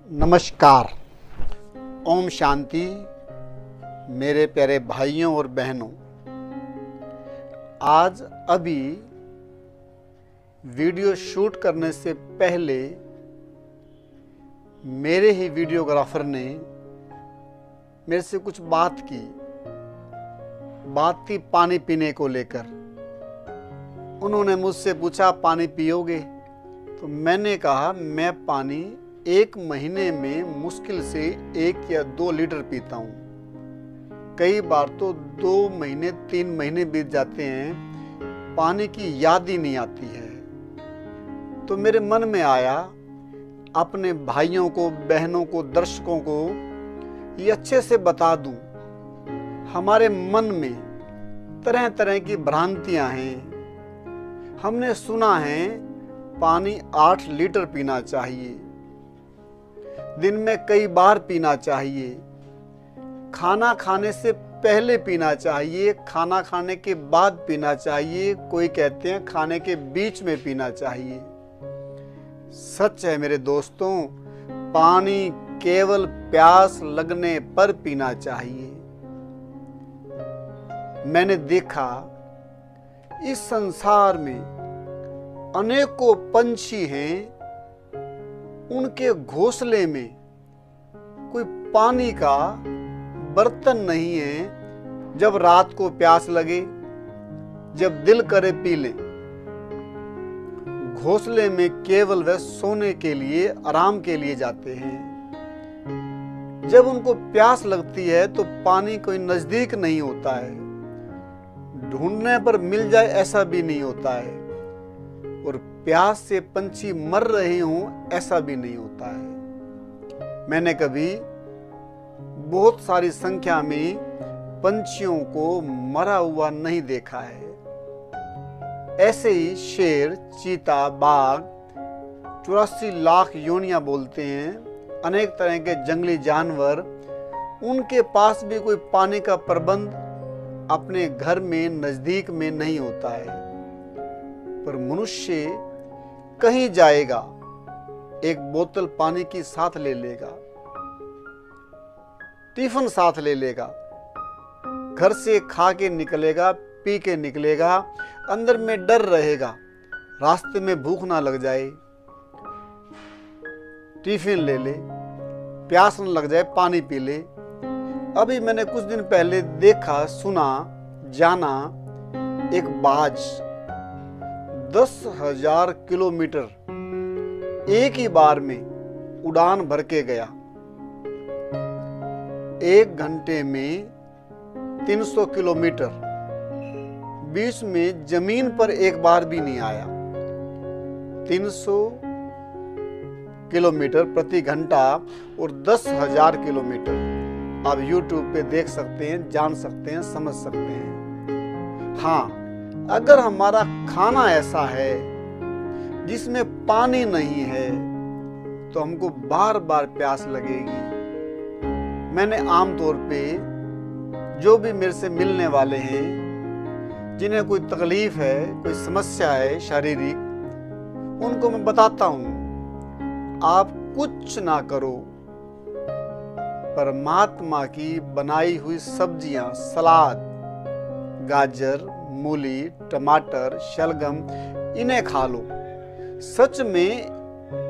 नमस्कार। ओम शांति। मेरे प्यारे भाइयों और बहनों, आज अभी वीडियो शूट करने से पहले मेरे ही वीडियोग्राफर ने मेरे से कुछ बात थी पानी पीने को लेकर। उन्होंने मुझसे पूछा पानी पियोगे? तो मैंने कहा मैं पानी 1 महीने में मुश्किल से 1 या 2 लीटर पीता हूँ। कई बार तो 2 महीने 3 महीने बीत जाते हैं, पानी की याद ही नहीं आती है। तो मेरे मन में आया अपने भाइयों को, बहनों को, दर्शकों को ये अच्छे से बता दूं। हमारे मन में तरह तरह की भ्रांतियां हैं। हमने सुना है पानी 8 लीटर पीना चाहिए, दिन में कई बार पीना चाहिए, खाना खाने से पहले पीना चाहिए, खाना खाने के बाद पीना चाहिए, कोई कहते हैं खाने के बीच में पीना चाहिए। सच है मेरे दोस्तों, पानी केवल प्यास लगने पर पीना चाहिए। मैंने देखा इस संसार में अनेकों पंछी हैं, उनके घोंसले में कोई पानी का बर्तन नहीं है। जब रात को प्यास लगे, जब दिल करे पी लें। घोंसले में केवल वह सोने के लिए, आराम के लिए जाते हैं। जब उनको प्यास लगती है तो पानी कोई नजदीक नहीं होता है, ढूंढने पर मिल जाए ऐसा भी नहीं होता है, और प्यास से पंछी मर रहे हों ऐसा भी नहीं होता है। मैंने कभी बहुत सारी संख्या में पंछियों को मरा हुआ नहीं देखा है। ऐसे ही शेर, चीता, बाघ, 84 लाख योनियां बोलते हैं, अनेक तरह के जंगली जानवर, उनके पास भी कोई पानी का प्रबंध अपने घर में, नजदीक में नहीं होता है। पर मनुष्य कहीं जाएगा, एक बोतल पानी की साथ ले लेगा, टिफिन साथ ले लेगा, घर से खा के निकलेगा, पी के निकलेगा, अंदर में डर रहेगा रास्ते में भूख ना लग जाए। टिफिन ले ले, प्यास न लग जाए, पानी पी ले। अभी मैंने कुछ दिन पहले देखा, सुना, जाना, एक बाज 10,000 किलोमीटर एक ही बार में उड़ान भर के गया। 1 घंटे में 300 किलोमीटर, बीच में जमीन पर एक बार भी नहीं आया। 300 किलोमीटर प्रति घंटा और 10,000 किलोमीटर। आप YouTube पे देख सकते हैं, जान सकते हैं, समझ सकते हैं। हाँ, अगर हमारा खाना ऐसा है जिसमें पानी नहीं है तो हमको बार बार प्यास लगेगी। मैंने आमतौर पे जो भी मेरे से मिलने वाले हैं, जिन्हें कोई तकलीफ है, कोई समस्या है शारीरिक, उनको मैं बताता हूँ आप कुछ ना करो, परमात्मा की बनाई हुई सब्जियां, सलाद, गाजर, मूली, टमाटर, शलगम, इन्हें खा लो। सच में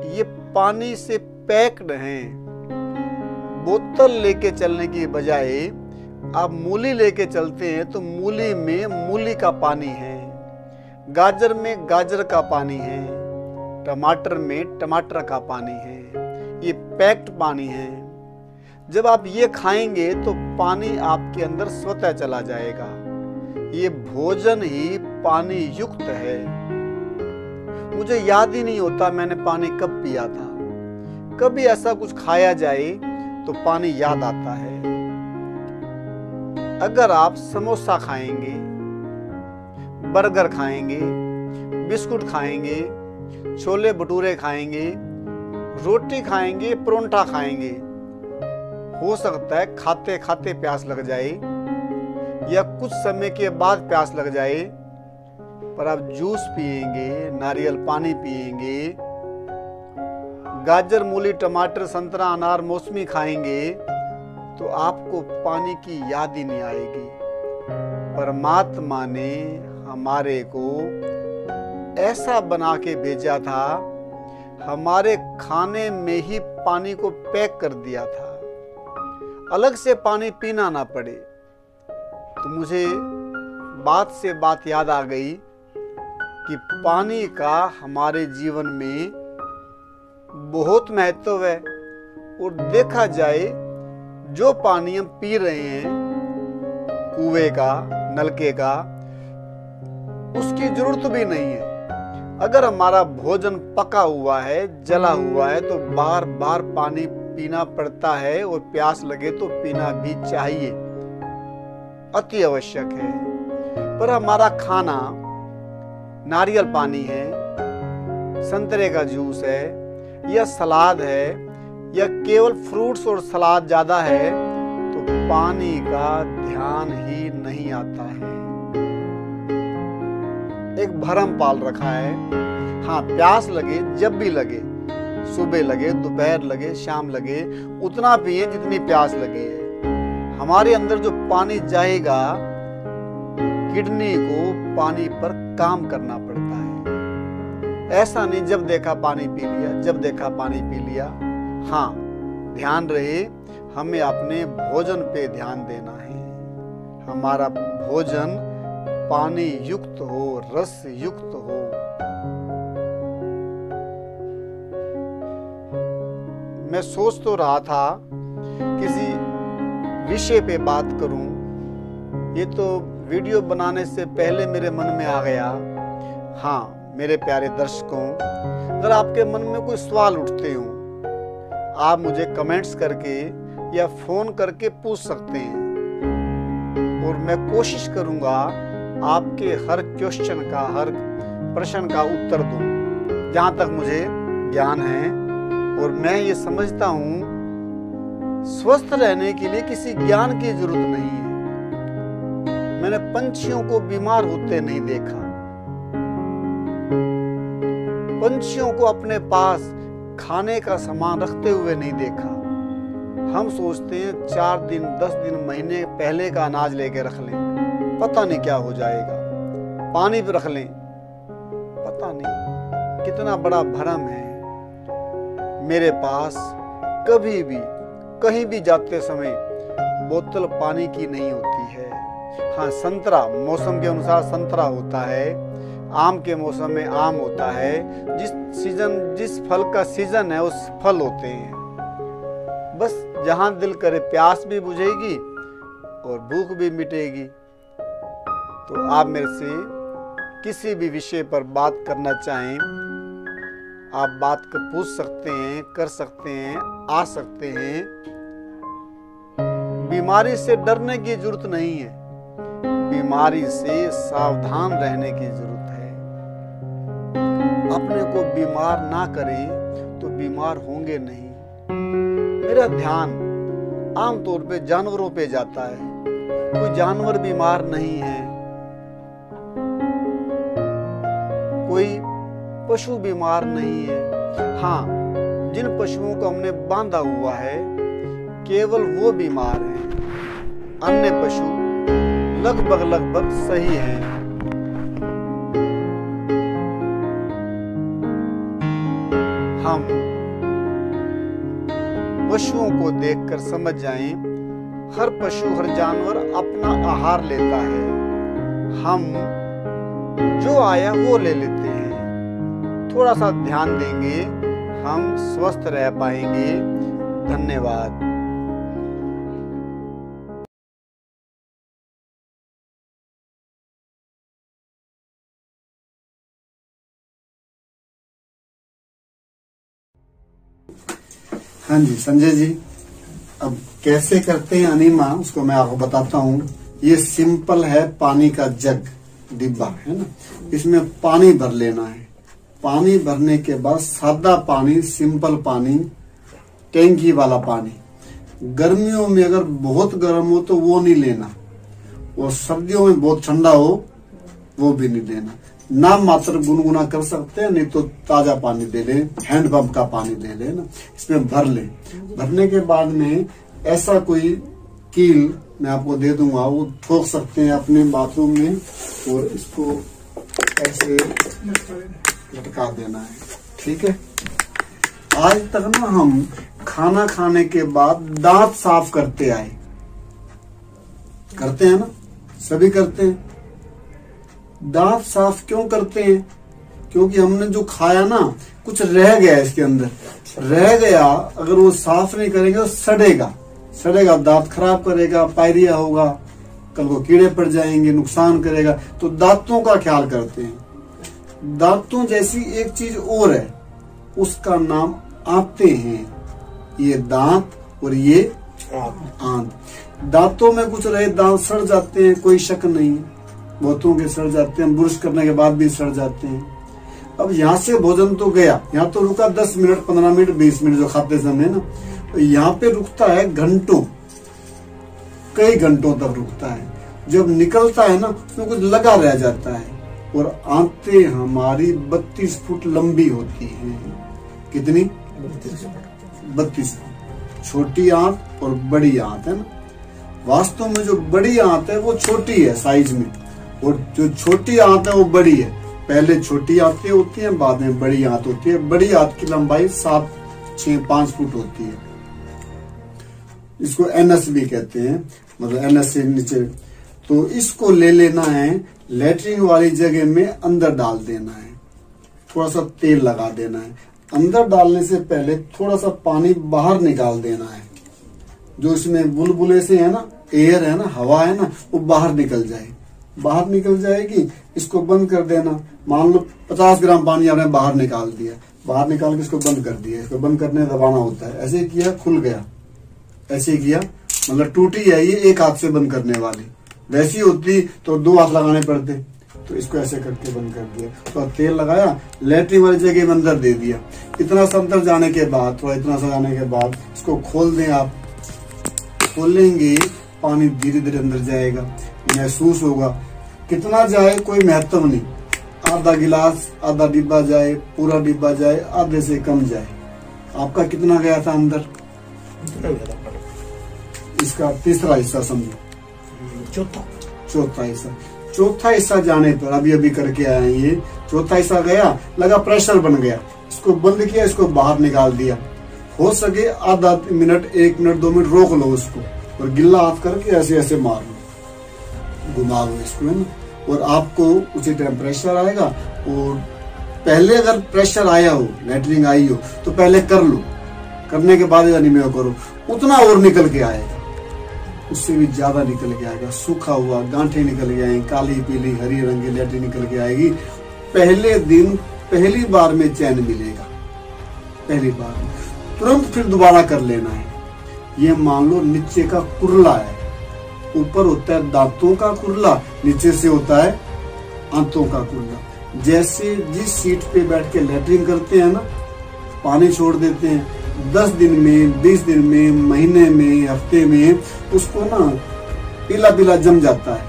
ये पानी से पैक्ड हैं। बोतल लेके चलने की बजाय आप मूली लेके चलते हैं तो मूली में मूली का पानी है, गाजर में गाजर का पानी है, टमाटर में टमाटर का पानी है। ये पैक्ड पानी है। जब आप ये खाएंगे तो पानी आपके अंदर स्वतः चला जाएगा। ये भोजन ही पानी युक्त है। मुझे याद ही नहीं होता मैंने पानी कब पिया था। कभी ऐसा कुछ खाया जाए तो पानी याद आता है। अगर आप समोसा खाएंगे, बर्गर खाएंगे, बिस्कुट खाएंगे, छोले भटूरे खाएंगे, रोटी खाएंगे, परोंठा खाएंगे, हो सकता है खाते खाते प्यास लग जाए या कुछ समय के बाद प्यास लग जाए। पर आप जूस पिएंगे, नारियल पानी पिएंगे, गाजर, मूली, टमाटर, संतरा, अनार, मौसमी खाएंगे तो आपको पानी की याद ही नहीं आएगी। परमात्मा ने हमारे को ऐसा बना के भेजा था, हमारे खाने में ही पानी को पैक कर दिया था, अलग से पानी पीना ना पड़े। तो मुझे बात से बात याद आ गई कि पानी का हमारे जीवन में बहुत महत्व है। और देखा जाए, जो पानी हम पी रहे हैं कुएं का, नलके का, उसकी जरूरत भी नहीं है। अगर हमारा भोजन पका हुआ है, जला हुआ है, तो बार बार पानी पीना पड़ता है और प्यास लगे तो पीना भी चाहिए, अति आवश्यक है। पर हमारा खाना नारियल पानी है, संतरे का जूस है, या सलाद है, या केवल फ्रूट्स और सलाद ज्यादा है, तो पानी का ध्यान ही नहीं आता है। एक भरम पाल रखा है, हाँ प्यास लगे जब भी लगे, सुबह लगे, दोपहर लगे, शाम लगे, उतना पिए जितनी प्यास लगे। हमारे अंदर जो पानी जाएगा, किडनी को पानी पर काम करना पड़ता है। ऐसा नहीं जब देखा पानी पी लिया, जब देखा पानी पी लिया। हाँ, ध्यान रहे, हमें अपने भोजन पे ध्यान देना है। हमारा भोजन पानी युक्त हो, रस युक्त हो। मैं सोच तो रहा था किसी विषय पे बात करूं, ये तो वीडियो बनाने से पहले मेरे मन में आ गया। हाँ मेरे प्यारे दर्शकों, अगर आपके मन में कोई सवाल उठते हो, आप मुझे कमेंट्स करके या फोन करके पूछ सकते हैं, और मैं कोशिश करूंगा आपके हर क्वेश्चन का, हर प्रश्न का उत्तर दूं जहां तक मुझे ज्ञान है। और मैं ये समझता हूं, स्वस्थ रहने के लिए किसी ज्ञान की जरूरत नहीं है। मैंने पंछियों को बीमार होते नहीं देखा, पंछियों को अपने पास खाने का सामान रखते हुए नहीं देखा। हम सोचते हैं 4 दिन, 10 दिन, महीने पहले का अनाज लेके रख लें, पता नहीं क्या हो जाएगा। पानी भी रख लें, पता नहीं। कितना बड़ा भ्रम है। मेरे पास कभी भी कहीं भी जाते समय बोतल पानी की नहीं होती है। हाँ, संतरा मौसम के अनुसार संतरा होता है, आम के मौसम में आम होता है, जिस फल का सीजन है उस फल होते हैं। बस जहां दिल करे प्यास भी बुझेगी और भूख भी मिटेगी। तो आप मेरे से किसी भी विषय पर बात करना चाहें, आप बात कर पूछ सकते हैं, कर सकते हैं, आ सकते हैं। बीमारी से डरने की जरूरत नहीं है, बीमारी से सावधान रहने की जरूरत है। अपने को बीमार ना करें तो बीमार होंगे नहीं। मेरा ध्यान आमतौर पे जानवरों पे जाता है। कोई जानवर बीमार नहीं है, कोई पशु बीमार नहीं है। हाँ, जिन पशुओं को हमने बांधा हुआ है केवल वो बीमार हैं, अन्य पशु लगभग सही हैं। हम पशुओं को देखकर समझ जाएं, हर पशु, हर जानवर अपना आहार लेता है। हम जो आया वो ले लेते हैं। थोड़ा सा ध्यान देंगे, हम स्वस्थ रह पाएंगे। धन्यवाद। हाँ जी संजय जी, अब कैसे करते हैं अनीमा, उसको मैं आपको बताता हूँ। ये सिंपल है, पानी का जग डिब्बा है ना, इसमें पानी भर लेना है। पानी भरने के बाद सादा पानी, सिंपल पानी, टैंकी वाला पानी। गर्मियों में अगर बहुत गर्म हो तो वो नहीं लेना, और सर्दियों में बहुत ठंडा हो वो भी नहीं लेना। नाम मात्र गुनगुना कर सकते हैं, नहीं तो ताजा पानी ले लें, हैंडपंप का पानी ले लें ना, इसमें भर लें। भरने के बाद में ऐसा कोई कील मैं आपको दे दूंगा, वो ठोक सकते हैं अपने बाथरूम में और इसको ऐसे लटका देना है। ठीक है। आज तक ना हम खाना खाने के बाद दांत साफ करते आए, करते हैं ना, सभी करते हैं। दांत साफ क्यों करते हैं? क्योंकि हमने जो खाया ना, कुछ रह गया इसके अंदर, रह गया, अगर वो साफ नहीं करेंगे तो सड़ेगा, सड़ेगा, दांत खराब करेगा, पायरिया होगा, कल को कीड़े पड़ जाएंगे, नुकसान करेगा। तो दांतों का ख्याल करते हैं। दांतों जैसी एक चीज और है, उसका नाम आंतें हैं। ये दांत और ये आंत। दांतों में कुछ रहे, दांत सड़ जाते हैं, कोई शक नहीं, बहुतों के सड़ जाते हैं, ब्रश करने के बाद भी सड़ जाते हैं। अब यहाँ से भोजन तो गया, यहाँ तो रुका 10 मिनट, 15 मिनट, 20 मिनट जो खाते समय ना, तो यहाँ पे रुकता है घंटों, कई घंटों तक रुकता है। जब निकलता है ना, उसमें कुछ लगा रह जाता है। और आंतें हमारी 32 फुट लंबी होती हैं। कितनी? 32 फुट। छोटी आंत और बड़ी आंत है ना। वास्तव में जो बड़ी आंत है वो छोटी है साइज में, और जो छोटी आंत है वो बड़ी है। पहले छोटी आंतें होती हैं, बाद में बड़ी आंत होती है। बड़ी आंत की लंबाई 7, 6, 5 फुट होती है। इसको एनएस भी कहते हैं, मतलब एनएस से नीचे। तो इसको ले लेना है, लेटरिन वाली जगह में अंदर डाल देना है, थोड़ा सा तेल लगा देना है। अंदर डालने से पहले थोड़ा सा पानी बाहर निकाल देना है। जो इसमें बुलबुले से है ना, एयर है ना, हवा है ना, वो बाहर निकल जाए, बाहर निकल जाएगी। इसको बंद कर देना। मान लो 50 ग्राम पानी आपने बाहर निकाल दिया, बाहर निकाल के इसको बंद कर दिया। इसको बंद करने दबाना होता है, ऐसे किया, खुल गया, ऐसे किया, मतलब टूटी है ये एक हाथ से बंद करने वाली। वैसी होती तो 2 हाथ लगाने पड़ते, तो इसको ऐसे करके बंद कर दिया। तो तेल लगाया, लेटरिन वाली जगह में अंदर दे दिया। इतना सा अंदर जाने के बाद, थोड़ा इतना सा जाने के बाद इसको खोल दें। आप खोलेंगे, पानी धीरे धीरे अंदर जाएगा, महसूस होगा। कितना जाए कोई महत्व नहीं, आधा गिलास, आधा डिब्बा जाए, पूरा डिब्बा जाए, आधे से कम जाए। आपका कितना गया था अंदर? इसका तीसरा हिस्सा समझो, चौथा हिस्सा। चौथा हिस्सा जाने पर, अभी अभी करके आए ये, चौथा हिस्सा गया, लगा प्रेशर बन गया, इसको बंद किया, इसको बाहर निकाल दिया। हो सके आधा मिनट, 1 मिनट, 2 मिनट रोक लो उसको, और गिल्ला हाथ करके ऐसे ऐसे मार लो, घुमा लो इसको, है ना। और आपको उसी टाइम प्रेशर आएगा। और पहले अगर प्रेशर आया हो, लेटरिन आई हो, तो पहले कर लो, करने के बाद यानी मैं करो, उतना और निकल के आएगा, उससे भी ज्यादा निकल के आएगा। सूखा हुआ गांठें निकल के आएंगी, काली पीली हरी रंग की लेटरिन निकल के आएगी। पहले दिन, पहली बार में चैन मिलेगा, पहली बार में। तुरंत फिर दोबारा कर लेना है। ये मान लो नीचे का कुरला है, ऊपर होता है दांतों का कुरला, नीचे से होता है आंतों का कुरला। जैसे जिस सीट पे बैठ के लेटरिन करते हैं ना, पानी छोड़ देते हैं, 10 दिन में, 20 दिन में, महीने में, हफ्ते में उसको ना पीला पीला जम जाता है,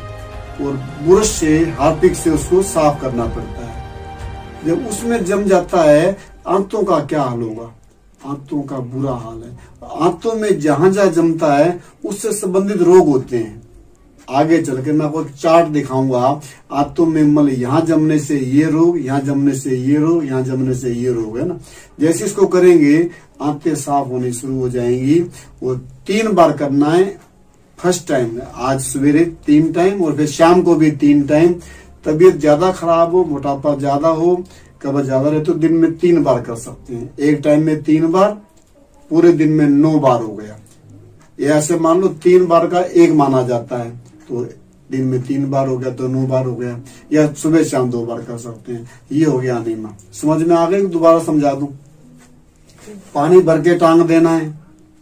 और ब्रश से, हार्पिक से उसको साफ करना पड़ता है। जब उसमें जम जाता है, आंतों का क्या हाल होगा? आंतों का बुरा हाल है। आंतों में जहां जहां जमता है उससे संबंधित रोग होते हैं। आगे चल के मैं आपको चार्ट दिखाऊंगा। आंतों में मल यहाँ जमने से ये रोग, यहाँ जमने से ये रोग, यहाँ जमने से ये रोग, है ना। जैसे इसको करेंगे आंतें साफ होनी शुरू हो जाएंगी। और 3 बार करना है। फर्स्ट टाइम आज सवेरे 3 टाइम, और फिर शाम को भी 3 टाइम। तबीयत ज्यादा खराब हो, मोटापा ज्यादा हो, कब्ज ज्यादा रहे तो दिन में 3 बार कर सकते हैं। एक टाइम में 3 बार, पूरे दिन में 9 बार हो गया। ये ऐसे मान लो 3 बार का 1 माना जाता है, तो दिन में 3 बार हो गया तो 9 बार हो गया। या सुबह शाम 2 बार कर सकते हैं। ये हो गया अनीमा। समझ में आ गई? दोबारा समझा दूं। पानी भर के टांग देना है,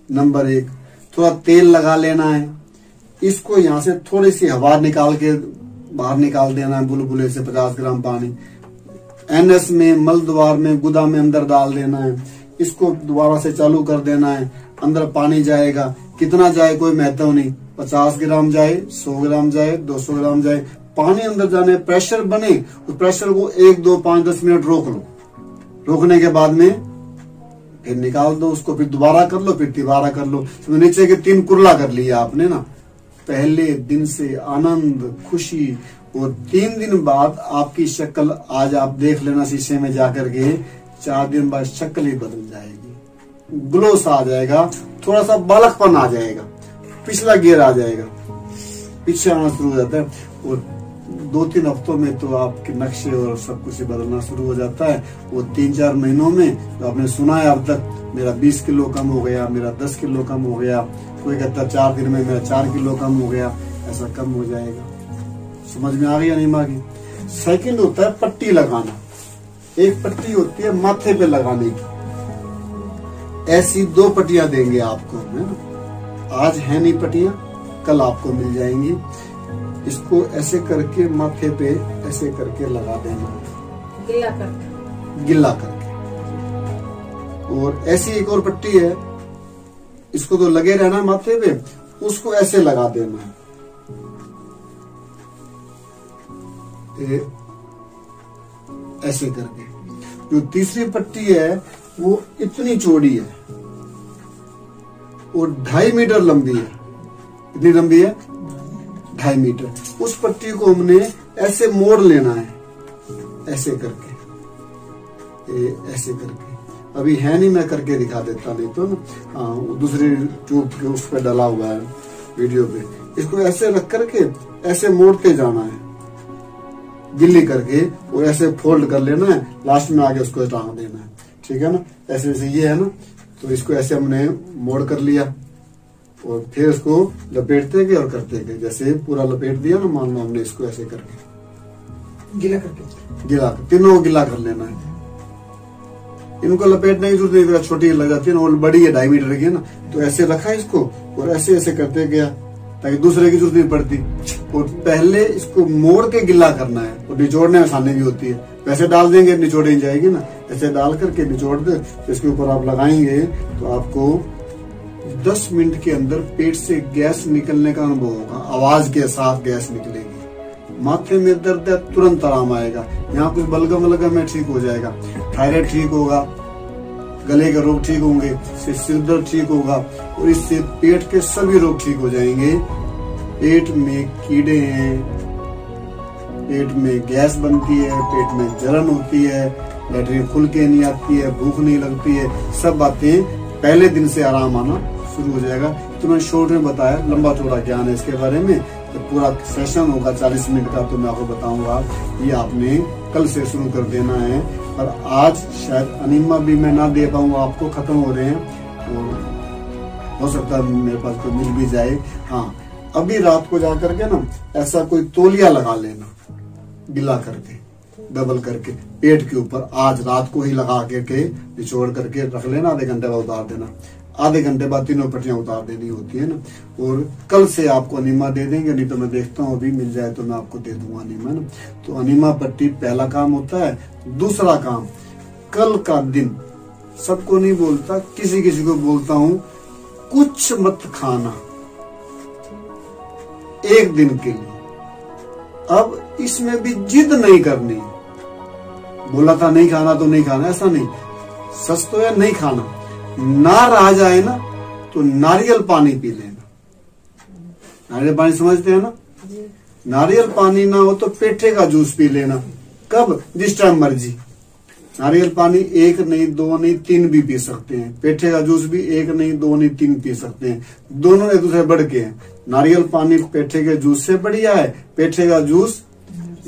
नंबर 1। थोड़ा तेल लगा लेना है। इसको यहाँ से थोड़ी सी हवा निकाल के बाहर निकाल देना है, बुलबुले से 50 ग्राम पानी। एनएस में, मल द्वार में, गुदा में अंदर डाल देना है। इसको दोबारा से चालू कर देना है। अंदर पानी जाएगा, कितना जाए कोई महत्व नहीं, 50 ग्राम जाए, 100 ग्राम जाए, 200 ग्राम जाए, पानी अंदर जाने प्रेशर बने, उस प्रेशर को 1, 2, 5, 10 मिनट रोक लो। रोकने के बाद में फिर निकाल दो उसको, फिर दोबारा कर लो, फिर तिबारा कर लो। नीचे के 3 कुरला कर लिया आपने ना। पहले दिन से आनंद, खुशी, और 3 दिन बाद आपकी शक्ल, आज आप देख लेना शीशे में जाकर के, 4 दिन बाद शक्ल ही बदल जाएगी, ग्लो सा आ जाएगा, थोड़ा सा बालकपन आ जाएगा, पिछला गियर आ जाएगा, पीछे आना शुरू हो जाता है। और 2-3 हफ्तों में तो आपके नक्शे और सब कुछ बदलना शुरू हो जाता है। वो 3-4 महीनों में तो आपने सुना है अब तक, मेरा 20 किलो कम हो गया, मेरा 10 किलो कम हो गया, कोई कहता 4 दिन में मेरा 4 किलो कम हो गया, ऐसा कम हो जाएगा। समझ में आ गई या नहीं आ गई? सेकंड होता है पट्टी लगाना। एक पट्टी होती है माथे पे लगाने की, ऐसी 2 पट्टियां देंगे आपको, है ना। आज है नहीं पट्टियां, कल आपको मिल जाएंगी। इसको ऐसे करके माथे पे ऐसे करके लगा देना, गिल्ला करके। और ऐसी एक और पट्टी है, इसको तो लगे रहना माथे पे, उसको ऐसे लगा देना है, ऐसे करके। जो तीसरी पट्टी है वो इतनी चौड़ी है और 2.5 मीटर लंबी है। कितनी लंबी है? 2.5 मीटर। उस पट्टी को हमने ऐसे मोड़ लेना है, ऐसे करके, ऐसे करके। अभी है नहीं, मैं करके दिखा देता, नहीं तो ना। हाँ, दूसरी ट्यूब के उस पर डला हुआ है वीडियो पे। इसको ऐसे रख करके ऐसे मोड़ते जाना है, गिल्ली करके, और ऐसे फोल्ड कर लेना है, लास्ट में आगे उसको टांग देना है। ठीक है ना? ऐसे जैसे ये है ना, तो इसको ऐसे हमने मोड़ कर लिया और फिर इसको लपेटते गए और करते गए। जैसे पूरा लपेट दिया ना, मान लो हमने इसको ऐसे करके गिला तीनों को गिला कर लेना है। इनको लपेटने की जरूरत नहीं, छोटी लग जाती है ना, और बड़ी है 2.5 मीटर की है ना, तो ऐसे रखा इसको और ऐसे ऐसे करते गया ताकि दूसरे की जरूरत नहीं पड़ती। और पहले इसको मोड़ के गिला करना है, और निचोड़ने में आसानी भी होती है। वैसे डाल देंगे निचोड़ी नहीं जाएगी ना, ऐसे डाल करके निचोड़ दे, तो इसके ऊपर आप लगाएंगे तो आपको 10 मिनट के अंदर पेट से गैस निकलने का अनुभव होगा। आवाज के साथ गैस निकलेगी। माथे में दर्द है, तुरंत आराम आएगा। यहाँ कुछ बलगम वलगम है, ठीक हो जाएगा। थायराइड ठीक होगा, गले के रोग ठीक होंगे, सिर दर्द ठीक होगा, और इससे पेट के सभी रोग ठीक हो जाएंगे। पेट में कीड़े हैं, पेट में गैस बनती है, पेट में जलन होती है, लैट्रिन खुल के नहीं आती है, भूख नहीं लगती है, सब बातें पहले दिन से आराम आना शुरू हो जाएगा। तो मैंने शॉर्ट में बताया, लंबा चौड़ा ज्ञान है इसके बारे में। तो पूरा सेशन होगा 40 मिनट का, तो मैं आपको बताऊंगा। ये आपने कल से शुरू कर देना है। और आज शायद अनिमा भी मैं ना दे पाऊंगा आपको, खत्म हो रहे हैं, और हो सकता है मेरे पास कोई मिल भी जाए। हाँ, अभी रात को जाकर के ना ऐसा कोई तौलिया लगा लेना, गिला करके, डबल करके पेट के ऊपर। आज रात को ही लगा के निचोड़ करके रख लेना, आधे घंटे बाद उतार देना। आधे घंटे बाद तीनों पट्टियां उतार देनी होती है ना। और कल से आपको अनिमा दे देंगे, नहीं तो मैं देखता हूँ अभी मिल जाए तो मैं आपको दे दूंगा अनिमा ना। तो अनिमा पट्टी पहला काम होता है। दूसरा काम, कल का दिन सबको नहीं बोलता, किसी किसी को बोलता हूँ, कुछ मत खाना 1 दिन के लिए। अब इसमें भी जिद नहीं करनी। बोला था नहीं खाना तो नहीं खाना, ऐसा नहीं। सच तो है नहीं खाना, ना रह जाए ना तो नारियल पानी पी लेना। नारियल पानी समझते हैं ना? नारियल पानी ना हो तो पेठे का जूस पी लेना। कब? जिस टाइम मर्जी। नारियल पानी 1 नहीं 2 नहीं 3 भी पी सकते हैं। पेठे का जूस भी 1 नहीं 2 नहीं 3 पी सकते हैं। दोनों एक दूसरे बढ़ के हैं। नारियल पानी पेठे के जूस से बढ़िया है, पेठे का जूस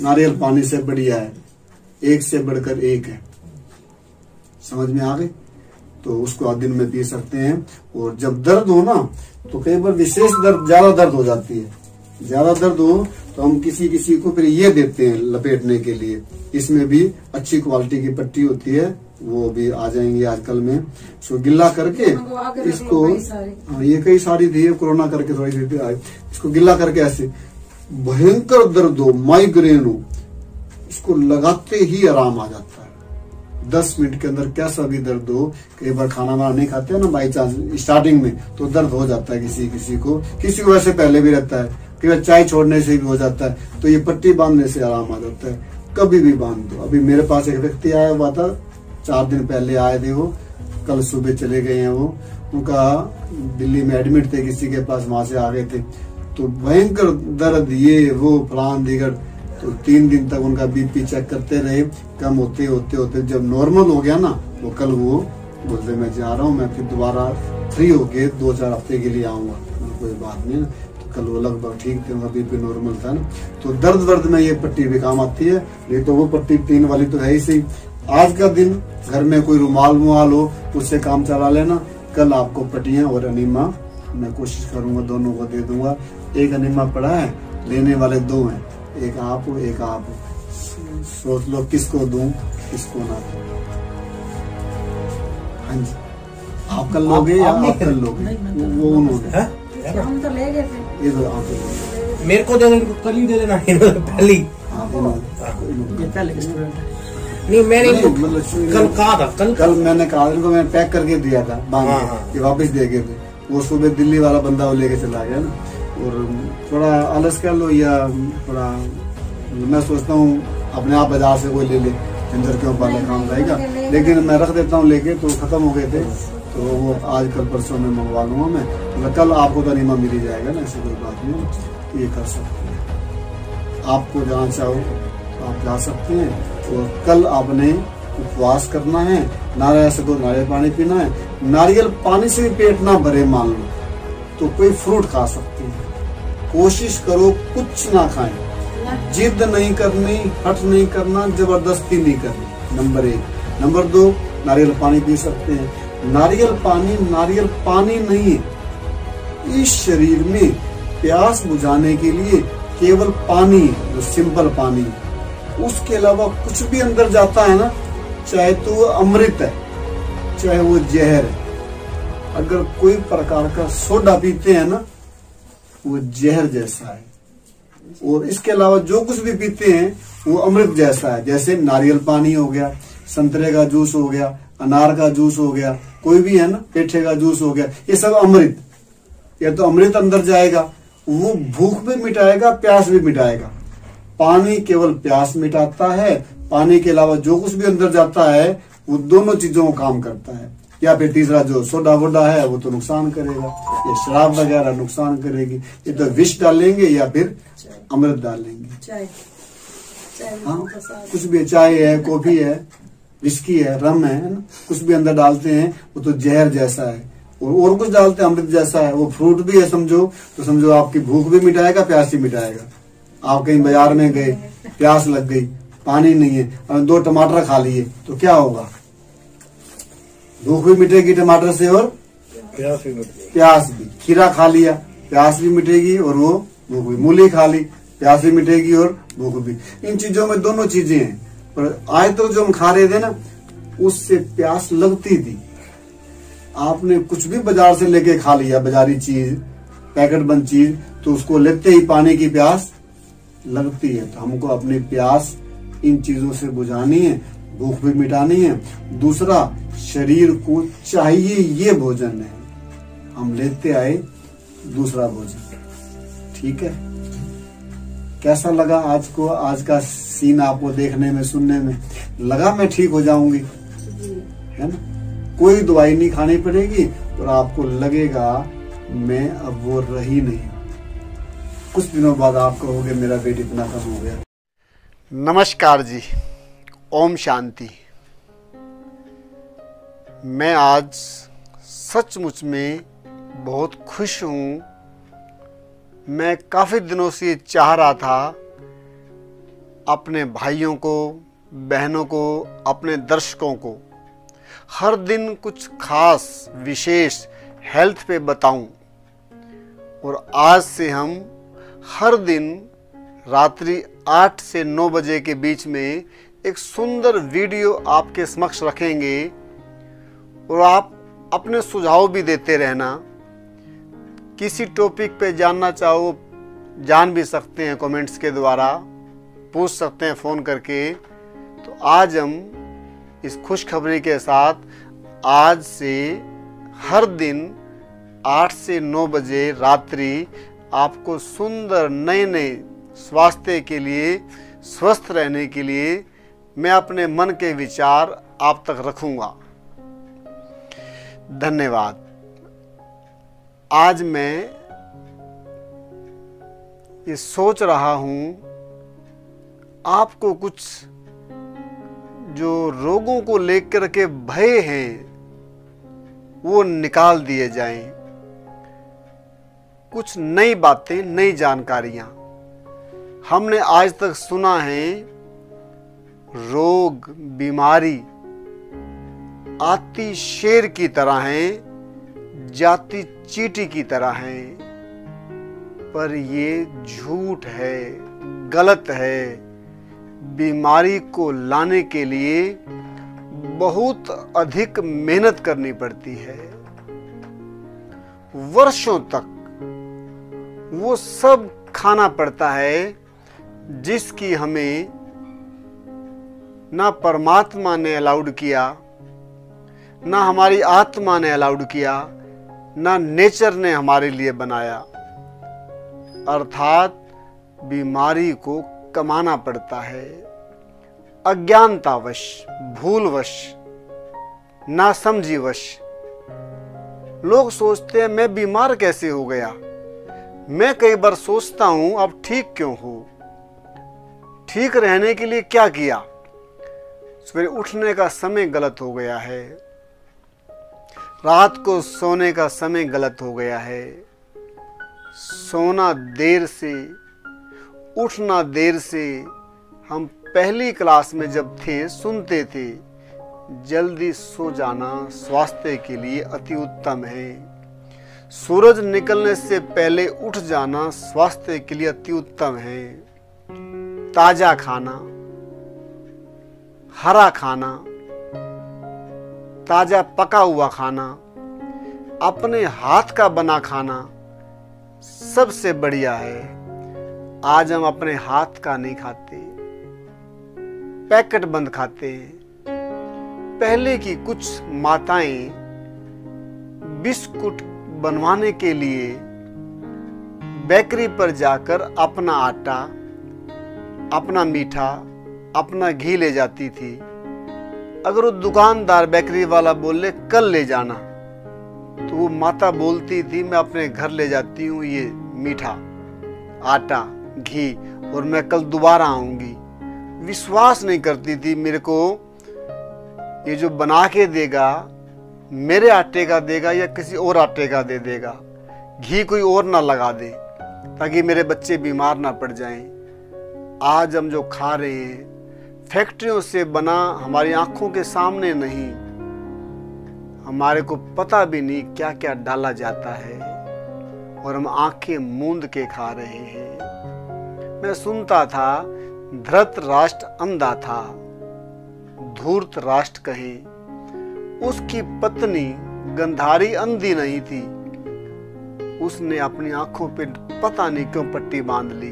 नारियल पानी से बढ़िया है। एक से बढ़कर एक है। समझ में आ गई? तो उसको आप दिन में पी सकते हैं। और जब दर्द हो ना, तो कई बार विशेष दर्द, ज्यादा दर्द हो जाती है, ज्यादा दर्द हो तो हम किसी किसी को फिर ये देते हैं लपेटने के लिए। इसमें भी अच्छी क्वालिटी की पट्टी होती है, वो भी आ जाएंगी आजकल में। इसको गिल्ला करके इसको, हाँ ये कई सारी थी, कोरोना करके थोड़ी सी इसको गिल्ला करके ऐसे, भयंकर दर्द हो, माइग्रेन हो, इसको लगाते ही आराम आ जाता है। 10 मिनट के अंदर कैसा भी दर्द हो। कई बार खाना वाना नहीं खाते हैं ना बाई चांस स्टार्टिंग में, तो दर्द हो जाता है किसी किसी को, किसी को वैसे पहले भी रहता है। कई बार चाय छोड़ने से भी हो जाता है, तो ये पट्टी बांधने से आराम आ जाता है। कभी भी बांध दो। अभी मेरे पास एक व्यक्ति आया हुआ था, 4 दिन पहले आए थे, वो कल सुबह चले गए हैं। वो उनका दिल्ली में एडमिट थे किसी के पास, वहां से आ गए थे, तो भयंकर दर्द, ये वो फलान दिगड़, तो 3 दिन तक उनका बीपी चेक करते रहे। कम होते होते होते जब नॉर्मल हो गया ना, वो कल वो बोलते मैं जा रहा हूँ, मैं फिर दोबारा फ्री होके 2-4 हफ्ते के लिए आऊंगा। कोई बात नहीं, तो कल वो लगभग ठीक थे, उनका बीपी नॉर्मल था ना। तो दर्द में ये पट्टी भी काम आती है। नहीं तो वो पट्टी 3 वाली तो है ही सही। आज का दिन घर में कोई रुमाल हो, उससे काम चला लेना। कल आपको पट्टियां और अनीमा मैं कोशिश करूंगा दोनों को दे दूंगा। एक अनीमा पड़ा है, लेने वाले 2 हैं, एक आप हो एक आप हो। सोच लो किसको दूं किसको ना दूं। हाँ जी, आप कल लोगे या आप कल लोगे? वो उन्होंने हम तो ले गए थे। ये तो आप मेरे को दे देना, कल ही दे देना। पहले नहीं, मैंने मतलब कल कहा था, कल मैंने कहा इनको, मैंने पैक करके दिया था बांध के, वापस दे गए थे। वो सुबह दिल्ली वाला बंदा वो लेके चला गया ना। और थोड़ा आलस कर लो, या थोड़ा मैं सोचता हूँ अपने आप बाजार से कोई ले ले, झंझट क्यों पाले, काम रहेगा। लेकिन मैं रख देता हूँ लेके, तो खत्म हो गए थे, तो वो आज कल परसों में मंगवा लूंगा मैं। तो कल आपको तो अनीमा मिल ही जाएगा ना, ऐसी कोई बात नहीं, तो ये कर सकते हैं। आपको जहाँ चाहो तो आप जा सकते हैं। और कल आपने उपवास करना है, नारियल से तो नारियल पानी पीना है। नारियल पानी से भी पेट ना भरे मान लो तो कोई फ्रूट खा सकते हैं। कोशिश करो कुछ ना खाएं, जिद नहीं करनी, हट नहीं करना, जबरदस्ती नहीं करनी, नंबर 1। नंबर 2, नारियल पानी पी सकते हैं। नारियल पानी नहीं है, इस शरीर में प्यास बुझाने के लिए केवल पानी, जो सिंपल पानी, उसके अलावा कुछ भी अंदर जाता है ना, चाहे तो वो अमृत है चाहे वो जहर है। अगर कोई प्रकार का सोडा पीते हैं ना, वो जहर जैसा है। और इसके अलावा जो कुछ भी पीते हैं वो अमृत जैसा है। जैसे नारियल पानी हो गया, संतरे का जूस हो गया, अनार का जूस हो गया, कोई भी है ना, पेठे का जूस हो गया, ये सब अमृत। या तो अमृत अंदर जाएगा, वो भूख भी मिटाएगा, प्यास भी मिटाएगा। पानी केवल प्यास मिटाता है, पानी के अलावा जो कुछ भी अंदर जाता है वो दोनों चीजों को काम करता है। या फिर तीसरा जो सोडा वोडा है वो तो नुकसान करेगा, ये शराब वगैरह नुकसान करेगी। ये तो विष डालेंगे या फिर अमृत डालेंगे। हाँ, कुछ भी, चाय है, कॉफी है, विस्की है, रम है ना, कुछ भी अंदर डालते हैं वो तो जहर जैसा है। और कुछ डालते हैं अमृत जैसा है। वो फ्रूट भी है समझो, तो समझो आपकी भूख भी मिटाएगा, प्यास भी मिटाएगा। आप कहीं बाजार में गए, प्यास लग गई, पानी नहीं है, और 2 टमाटर खा लिए तो क्या होगा? भूख भी मिटेगी टमाटर से और प्यास भी। खीरा खा लिया, प्यास भी मिटेगी और वो भूख भी। मूली खा ली, प्यास भी मिटेगी और भूख भी। इन चीजों में दोनों चीजें हैं। पर आज तो जो हम खा रहे थे ना, उससे प्यास लगती थी। आपने कुछ भी बाजार से लेके खा लिया, बाजारी चीज, पैकेट बंद चीज, तो उसको लेते ही पानी की प्यास लगती है। तो हमको अपनी प्यास इन चीजों से बुझानी है, भूख भी मिटानी है। दूसरा, शरीर को चाहिए ये भोजन है, हम लेते आए दूसरा भोजन। ठीक है, कैसा लगा आज को? आज का सीन आपको देखने में, सुनने में लगा मैं ठीक हो जाऊंगी, है ना? कोई दवाई नहीं खानी पड़ेगी और आपको लगेगा मैं अब वो रही नहीं। कुछ दिनों बाद आप कहोगे मेरा वेट इतना कम हो गया। नमस्कार जी, ओम शांति। मैं आज सचमुच में बहुत खुश हूँ। मैं काफ़ी दिनों से चाह रहा था अपने भाइयों को, बहनों को, अपने दर्शकों को हर दिन कुछ खास विशेष हेल्थ पे बताऊं। और आज से हम हर दिन रात्रि 8 से 9 बजे के बीच में एक सुंदर वीडियो आपके समक्ष रखेंगे और आप अपने सुझाव भी देते रहना। किसी टॉपिक पे जानना चाहो जान भी सकते हैं, कमेंट्स के द्वारा पूछ सकते हैं फ़ोन करके। तो आज हम इस खुशखबरी के साथ आज से हर दिन 8 से 9 बजे रात्रि आपको सुंदर नए नए स्वास्थ्य के लिए, स्वस्थ रहने के लिए मैं अपने मन के विचार आप तक रखूंगा। धन्यवाद। आज मैं ये सोच रहा हूं आपको कुछ जो रोगों को लेकर के भय हैं वो निकाल दिए जाएं। कुछ नई बातें, नई जानकारियां। हमने आज तक सुना है रोग, बीमारी आती शेर की तरह है, जाती चींटी की तरह है, पर ये झूठ है, गलत है। बीमारी को लाने के लिए बहुत अधिक मेहनत करनी पड़ती है। वर्षों तक वो सब खाना पड़ता है जिसकी हमें ना परमात्मा ने अलाउड किया, ना हमारी आत्मा ने अलाउड किया, ना नेचर ने हमारे लिए बनाया। अर्थात बीमारी को कमाना पड़ता है। अज्ञानतावश, भूलवश, नासमझीवश लोग सोचते हैं मैं बीमार कैसे हो गया। मैं कई बार सोचता हूं अब ठीक क्यों हूं, ठीक रहने के लिए क्या किया। सवेरे उठने का समय गलत हो गया है, रात को सोने का समय गलत हो गया है, सोना देर से, उठना देर से। हम पहली क्लास में जब थे सुनते थे जल्दी सो जाना स्वास्थ्य के लिए अति उत्तम है, सूरज निकलने से पहले उठ जाना स्वास्थ्य के लिए अति उत्तम है। ताजा खाना, हरा खाना, ताजा पका हुआ खाना, अपने हाथ का बना खाना सबसे बढ़िया है। आज हम अपने हाथ का नहीं खाते, पैकेट बंद खाते हैं। पहले की कुछ माताएं बिस्कुट बनवाने के लिए बेकरी पर जाकर अपना आटा, अपना मीठा, अपना घी ले जाती थी। अगर वो दुकानदार बेकरी वाला बोले कल ले जाना, तो वो माता बोलती थी मैं अपने घर ले जाती हूँ ये मीठा, आटा, घी, और मैं कल दोबारा आऊंगी। विश्वास नहीं करती थी मेरे को ये जो बना के देगा मेरे आटे का देगा या किसी और आटे का दे देगा, घी कोई और ना लगा दे ताकि मेरे बच्चे बीमार ना पड़ जाएं। आज हम जो खा रहे हैं फैक्ट्रियों से बना, हमारी आंखों के सामने नहीं, हमारे को पता भी नहीं क्या क्या डाला जाता है और हम आंखें मूंद के खा रहे हैं। मैं सुनता था धृतराष्ट्र अंधा था, धूर्त राष्ट्र कहे, उसकी पत्नी गंधारी अंधी नहीं थी, उसने अपनी आंखों पे पता नहीं क्यों पट्टी बांध ली।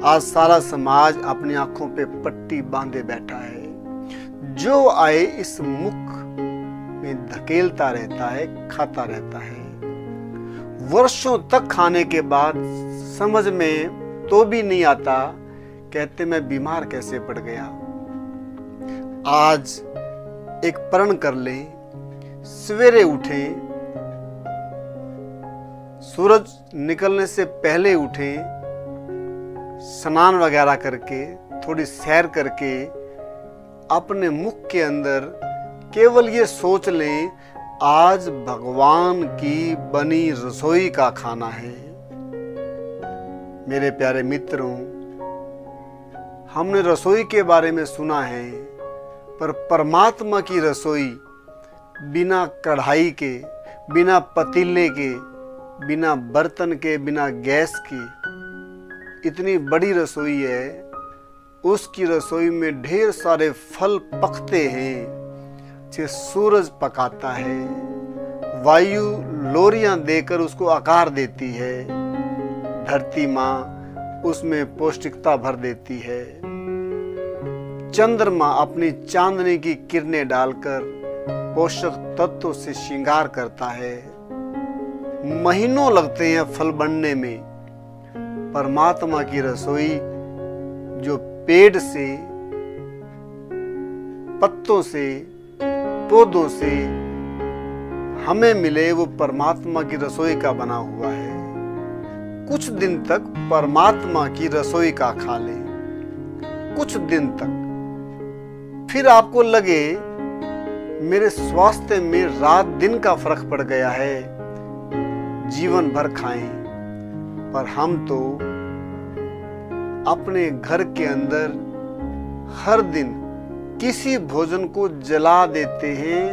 आज सारा समाज अपनी आंखों पे पट्टी बांधे बैठा है। जो आए इस मुख में धकेलता रहता है, खाता रहता है। वर्षों तक खाने के बाद समझ में तो भी नहीं आता, कहते मैं बीमार कैसे पड़ गया। आज एक प्रण कर ले, सवेरे उठें, सूरज निकलने से पहले उठें, स्नान वगैरह करके, थोड़ी सैर करके, अपने मुख के अंदर केवल ये सोच लें आज भगवान की बनी रसोई का खाना है। मेरे प्यारे मित्रों, हमने रसोई के बारे में सुना है, पर परमात्मा की रसोई बिना कढ़ाई के, बिना पतीले के, बिना बर्तन के, बिना गैस की इतनी बड़ी रसोई है। उसकी रसोई में ढेर सारे फल पकते हैं, जिसे सूरज पकाता है, वायु लोरियां देकर उसको आकार देती है, धरती माँ उसमें पौष्टिकता भर देती है, चंद्रमा अपनी चांदनी की किरणें डालकर पोषक तत्वों से श्रृंगार करता है। महीनों लगते हैं फल बनने में, परमात्मा की रसोई जो पेड़ से, पत्तों से, पौधों से हमें मिले, वो परमात्मा की रसोई का बना हुआ है। कुछ दिन तक परमात्मा की रसोई का खा ले, कुछ दिन तक, फिर आपको लगे मेरे स्वास्थ्य में रात दिन का फर्क पड़ गया है, जीवन भर खाएं। पर हम तो अपने घर के अंदर हर दिन किसी भोजन को जला देते हैं,